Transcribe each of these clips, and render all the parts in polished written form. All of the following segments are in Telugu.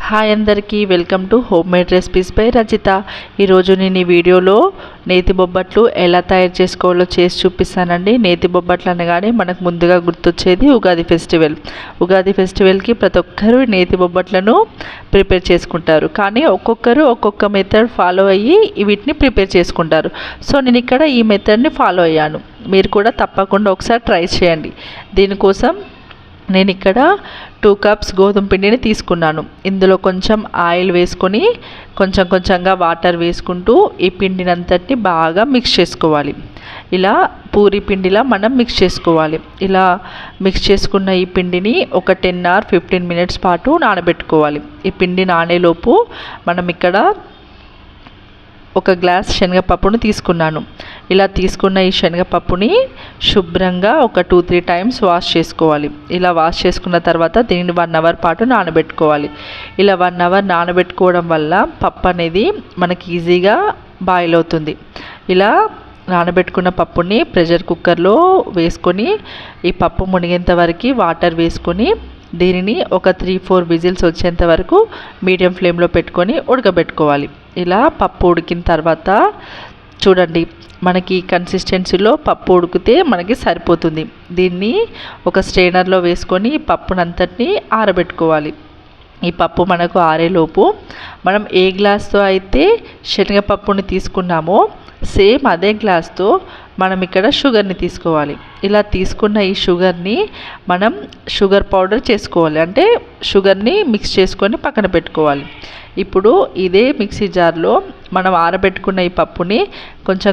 హాయ్ అందరికీ welcome to home made recipes by Rajitha. ఈరోజు నేను ఈ వీడియోలో నేతి బొబ్బట్లు ఎలా తయారు చేసుకోవాలో చేసి చూపిస్తానండి. నేతి బొబ్బట్లు అనగానే మనకు ముందుగా గుర్తొచ్చేది ఉగాది ఫెస్టివల్కి ప్రతి ఒక్కరూ నేతి బొబ్బట్లను ప్రిపేర్ చేసుకుంటారు. కానీ ఒక్కొక్కరు ఒక్కొక్క మెథడ్ ఫాలో అయ్యి వీటిని ప్రిపేర్ చేసుకుంటారు. సో నేను ఇక్కడ ఈ మెథడ్ని ఫాలో అయ్యాను. మీరు కూడా తప్పకుండా ఒకసారి ట్రై చేయండి. దీనికోసం నేను ఇక్కడ 2 కప్స్ గోధుమ పిండిని తీసుకున్నాను. ఇందులో కొంచెం ఆయిల్ వేసుకొని కొంచెంగా వాటర్ వేసుకుంటూ ఈ పిండిని అంతటిని బాగా మిక్స్ చేసుకోవాలి. ఇలా పూరి పిండిలా మనం మిక్స్ చేసుకోవాలి. ఇలా మిక్స్ చేసుకున్న ఈ పిండిని ఒక 10 or 15 minutes పాటు నానబెట్టుకోవాలి. ఈ పిండి నానేలోపు మనం ఇక్కడ ఒక గ్లాస్ శనగపప్పును తీసుకున్నాను. ఇలా తీసుకున్న ఈ శనగపప్పుని శుభ్రంగా ఒక 2-3 times వాష్ చేసుకోవాలి. ఇలా వాష్ చేసుకున్న తర్వాత దీనిని 1 hour పాటు నానబెట్టుకోవాలి. ఇలా 1 hour నానబెట్టుకోవడం వల్ల పప్పు అనేది మనకి ఈజీగా బాయిల్ అవుతుంది. ఇలా నానబెట్టుకున్న పప్పుని ప్రెషర్ కుక్కర్లో వేసుకొని ఈ పప్పు మునిగేంత వరకు వాటర్ వేసుకొని దీనిని ఒక 3-4 విజిల్స్ వచ్చేంత వరకు మీడియం ఫ్లేమ్లో పెట్టుకొని ఉడకబెట్టుకోవాలి. ఇలా పప్పు ఉడికిన తర్వాత చూడండి, మనకి కన్సిస్టెన్సీలో పప్పు ఉడికితే మనకి సరిపోతుంది. దీన్ని ఒక స్ట్రైనర్లో వేసుకొని పప్పునంతటిని ఆరబెట్టుకోవాలి. ఈ పప్పు మనకు ఆరేలోపు మనం ఏ గ్లాస్తో అయితే శనగపప్పుని తీసుకున్నామో సేమ్ అదే గ్లాస్తో మనం ఇక్కడ షుగర్ని తీసుకోవాలి. ఇలా తీసుకున్న ఈ షుగర్ని మనం షుగర్ పౌడర్ చేసుకోవాలి. అంటే షుగర్ని మిక్స్ చేసుకొని పక్కన పెట్టుకోవాలి. ఇప్పుడు ఇదే మిక్సీ జార్లో మనం ఆరబెట్టుకున్న ఈ పప్పుని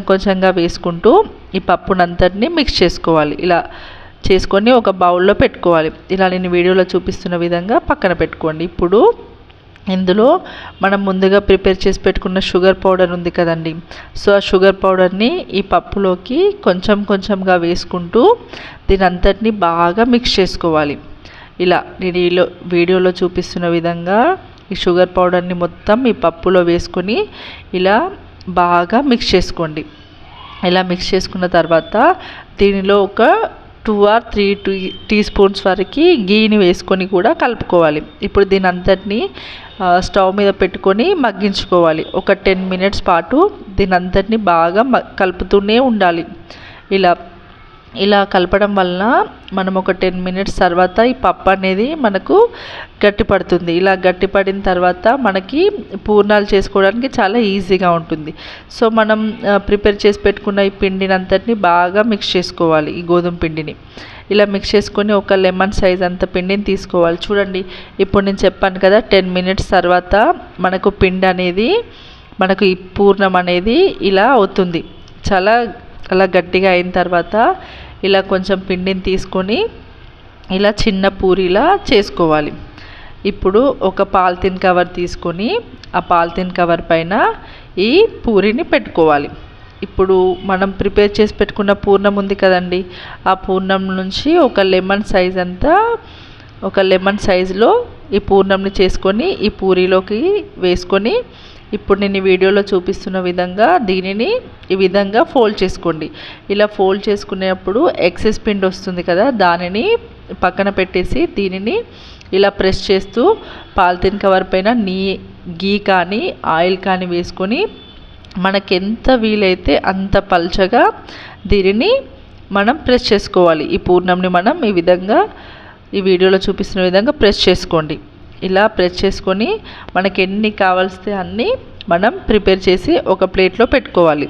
కొంచెంగా వేసుకుంటూ ఈ పప్పునంతటిని మిక్స్ చేసుకోవాలి. ఇలా చేసుకొని ఒక బౌల్లో పెట్టుకోవాలి. ఇలా నేను వీడియోలో చూపిస్తున్న విధంగా పక్కన పెట్టుకోండి. ఇప్పుడు ఇందులో మనం ముందుగా ప్రిపేర్ చేసి పెట్టుకున్న షుగర్ పౌడర్ ఉంది కదండి. సో ఆ షుగర్ పౌడర్ని ఈ పప్పులోకి కొంచెంగా వేసుకుంటూ దీని అంతటిని బాగా మిక్స్ చేసుకోవాలి. ఇలా నేను వీడియోలో చూపిస్తున్న విధంగా ఈ షుగర్ పౌడర్ని మొత్తం ఈ పప్పులో వేసుకొని ఇలా బాగా మిక్స్ చేసుకోండి. ఇలా మిక్స్ చేసుకున్న తర్వాత దీనిలో ఒక 2 or 3 teaspoons వరకు గీని వేసుకొని కూడా కలుపుకోవాలి. ఇప్పుడు దీని అంతటిని స్టవ్ మీద పెట్టుకొని మగ్గించుకోవాలి. ఒక 10 minutes పాటు దీని అంతటిని బాగా కలుపుతూనే ఉండాలి. ఇలా కలపడం వలన మనం ఒక 10 minutes తర్వాత ఈ పప్పు అనేది మనకు గట్టిపడుతుంది. ఇలా గట్టిపడిన తర్వాత మనకి పూర్ణాలు చేసుకోవడానికి చాలా ఈజీగా ఉంటుంది. సో మనం ప్రిపేర్ చేసి పెట్టుకున్న ఈ పిండిని అంతటిని బాగా మిక్స్ చేసుకోవాలి. ఈ గోధుమ పిండిని ఇలా మిక్స్ చేసుకొని ఒక లెమన్ సైజ్ అంత పిండిని తీసుకోవాలి. చూడండి, ఇప్పుడు నేను చెప్పాను కదా 10 minutes తర్వాత మనకు పిండి అనేది మనకు ఈ పూర్ణం అనేది ఇలా అవుతుంది. అలా గట్టిగా అయిన తర్వాత ఇలా కొంచెం పిండిని తీసుకొని ఇలా చిన్న పూరిలా చేసుకోవాలి. ఇప్పుడు ఒక పాలిథిన్ కవర్ తీసుకొని ఆ పాలిథిన్ కవర్ పైన ఈ పూరిని పెట్టుకోవాలి. ఇప్పుడు మనం ప్రిపేర్ చేసి పెట్టుకున్న పూర్ణం ఉంది కదండి, ఆ పూర్ణం నుంచి ఒక లెమన్ సైజులో ఈ పూర్ణంని చేసుకొని ఈ పూరిలోకి వేసుకొని ఇప్పుడు నేను ఈ వీడియోలో చూపిస్తున్న విధంగా దీనిని ఈ విధంగా ఫోల్డ్ చేసుకోండి. ఇలా ఫోల్డ్ చేసుకునేటప్పుడు ఎక్సెస్ పిండి వస్తుంది కదా, దానిని పక్కన పెట్టేసి దీనిని ఇలా ప్రెస్ చేస్తూ పాలిథిన్ కవర్ పైన గీ కానీ ఆయిల్ కానీ వేసుకొని మనకెంత వీలైతే అంత పల్చగా దీనిని మనం ప్రెస్ చేసుకోవాలి. ఈ పూర్ణంని మనం ఈ విధంగా ఈ వీడియోలో చూపిస్తున్న విధంగా ప్రెస్ చేసుకోండి. ఇలా ప్రెస్ చేసుకొని మనకి ఎన్ని కావాల్స్తే అన్నీ మనం ప్రిపేర్ చేసి ఒక ప్లేట్లో పెట్టుకోవాలి.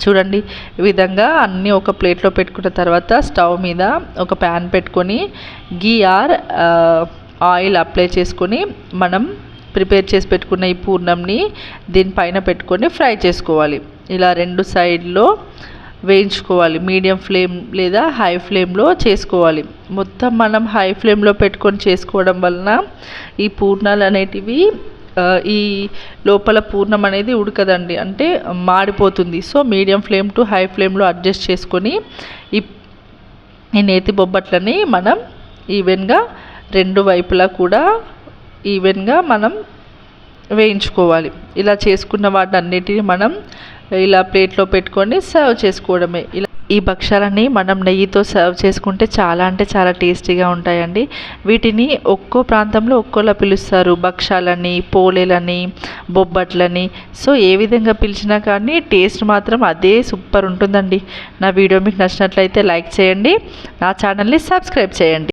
చూడండి, ఈ విధంగా అన్నీ ఒక ప్లేట్లో పెట్టుకున్న తర్వాత స్టవ్ మీద ఒక ప్యాన్ పెట్టుకొని గీ ఆర్ ఆయిల్ అప్లై చేసుకొని మనం ప్రిపేర్ చేసి పెట్టుకున్న ఈ పూర్ణంని దీనిపైన పెట్టుకొని ఫ్రై చేసుకోవాలి. ఇలా 2 sides వేయించుకోవాలి. మీడియం ఫ్లేమ్ లేదా హై ఫ్లేమ్లో చేసుకోవాలి. మొత్తం మనం హై ఫ్లేమ్లో పెట్టుకొని చేసుకోవడం వలన ఈ పూర్ణాలు అనేటివి ఈ లోపల పూర్ణం అనేది ఉడకదండి, అంటే మాడిపోతుంది. So medium flame to high ఫ్లేమ్లో అడ్జస్ట్ చేసుకొని ఈ నేతి బొబ్బట్లని మనం ఈవెన్గా 2 వైపులా కూడా ఈవెన్గా మనం వేయించుకోవాలి. ఇలా చేసుకున్న వాటన్నిటిని మనం ఇలా ప్లేట్లో పెట్టుకొని సర్వ్ చేసుకోవడమే. ఇలా ఈ భక్షాలని మనం నెయ్యితో సర్వ్ చేసుకుంటే చాలా అంటే చాలా టేస్టీగా ఉంటాయండి. వీటిని ఒక్కో ప్రాంతంలో ఒక్కోలా పిలుస్తారు. భక్షాలని, పోలేలని, బొబ్బట్లని. సో ఏ విధంగా పిలిచినా కానీ టేస్ట్ మాత్రం అదే సూపర్ ఉంటుందండి. నా వీడియో మీకు నచ్చినట్లయితే లైక్ చేయండి, నా ఛానల్ని సబ్స్క్రైబ్ చేయండి.